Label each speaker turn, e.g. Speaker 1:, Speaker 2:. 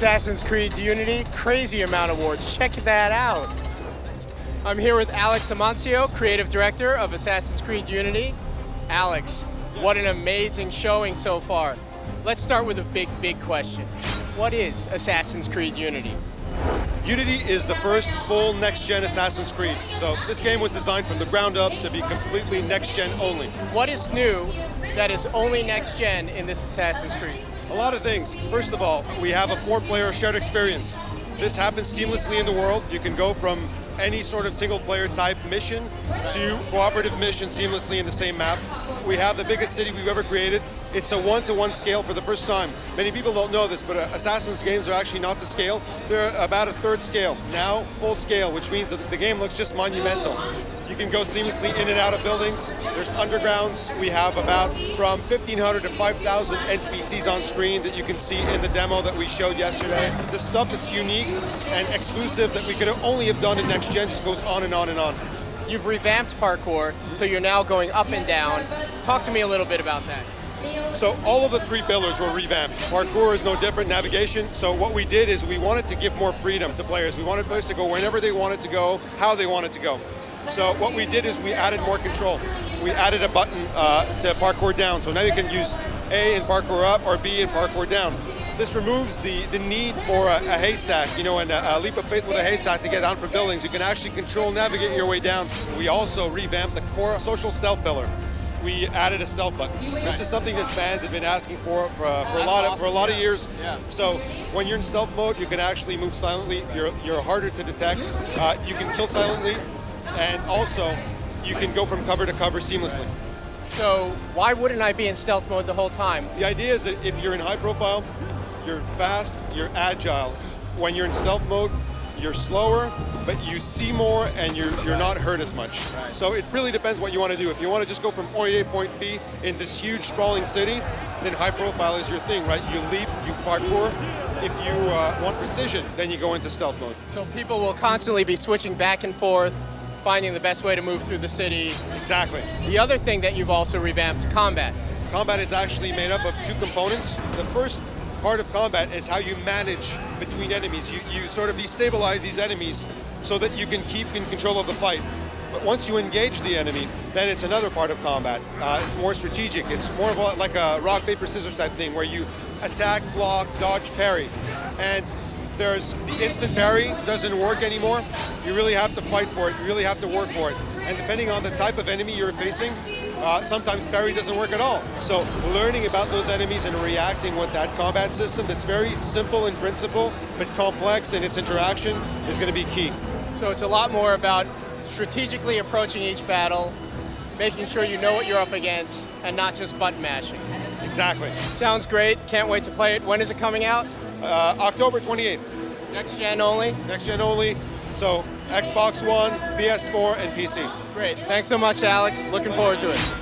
Speaker 1: Assassin's Creed Unity, crazy amount of awards. Check that out. I'm here with Alex Amancio, Creative Director of Assassin's Creed Unity. Alex, what an amazing showing so far. Let's start with a big question. What is Assassin's Creed Unity?
Speaker 2: Unity is the first full next-gen Assassin's Creed. So this game was designed from the ground up to be completely next-gen only.
Speaker 1: What is new that is only next-gen in this Assassin's Creed?
Speaker 2: A lot of things. First of all, we have a 4-player shared experience. This happens seamlessly in the world. You can go from any sort of single-player type mission to cooperative mission seamlessly in the same map. We have the biggest city we've ever created. It's a 1-to-1 scale for the first time. Many people don't know this, but Assassin's games are actually not to scale. They're about a third scale. Now, full scale, which means that the game looks just monumental. You can go seamlessly in and out of buildings. There's undergrounds. We have about from 1,500 to 5,000 NPCs on screen that you can see in the demo that we showed yesterday. The stuff that's unique and exclusive that we could only have done in next gen just goes on and on and on.
Speaker 1: You've revamped parkour, so you're now going up and down. Talk to me a little bit about that.
Speaker 2: So all of the 3 pillars were revamped. Parkour is no different, navigation. So what we did is we wanted to give more freedom to players. We wanted players to go whenever they wanted to go, how they wanted to go. So what we did is we added more control. We added a button to parkour down. So now you can use A in parkour up or B in parkour down. This removes the need for a haystack, and a leap of faith with a haystack to get down from buildings. You can actually control, navigate your way down. We also revamped the core social stealth pillar. We added a stealth button. This is something that fans have been asking for a lot of years.
Speaker 1: Yeah.
Speaker 2: So when you're in stealth mode, you can actually move silently. You're harder to detect. You can kill silently, and also you can go from cover to cover seamlessly.
Speaker 1: So why wouldn't I be in stealth mode the whole time?
Speaker 2: The idea is that if you're in high profile, you're fast, you're agile. When you're in stealth mode, you're slower, but you see more and you're not hurt as much.
Speaker 1: Right.
Speaker 2: So it really depends what you want to do. If you want to just go from point A to point B in this huge sprawling city, then high profile is your thing, right? You leap, you parkour. If you want precision, then you go into stealth mode.
Speaker 1: So people will constantly be switching back and forth, finding the best way to move through the city.
Speaker 2: Exactly.
Speaker 1: The other thing that you've also revamped, combat.
Speaker 2: Combat is actually made up of 2 components. The first part of combat is how you manage between enemies. You sort of destabilize these enemies so that you can keep in control of the fight. But once you engage the enemy, then it's another part of combat. It's more strategic. It's more of like a rock, paper, scissors type thing where you attack, block, dodge, parry. And there's the instant parry doesn't work anymore. You really have to fight for it. You really have to work for it. And depending on the type of enemy you're facing, sometimes parry doesn't work at all. So learning about those enemies and reacting with that combat system that's very simple in principle, but complex in its interaction is going to be key.
Speaker 1: So it's a lot more about strategically approaching each battle, making sure you know what you're up against, and not just button mashing.
Speaker 2: Exactly.
Speaker 1: Sounds great. Can't wait to play it. When is it coming out?
Speaker 2: October 28th.
Speaker 1: Next gen only?
Speaker 2: Next gen only. So Xbox One, PS4, and PC.
Speaker 1: Great. Thanks so much, Alex. Looking forward to it.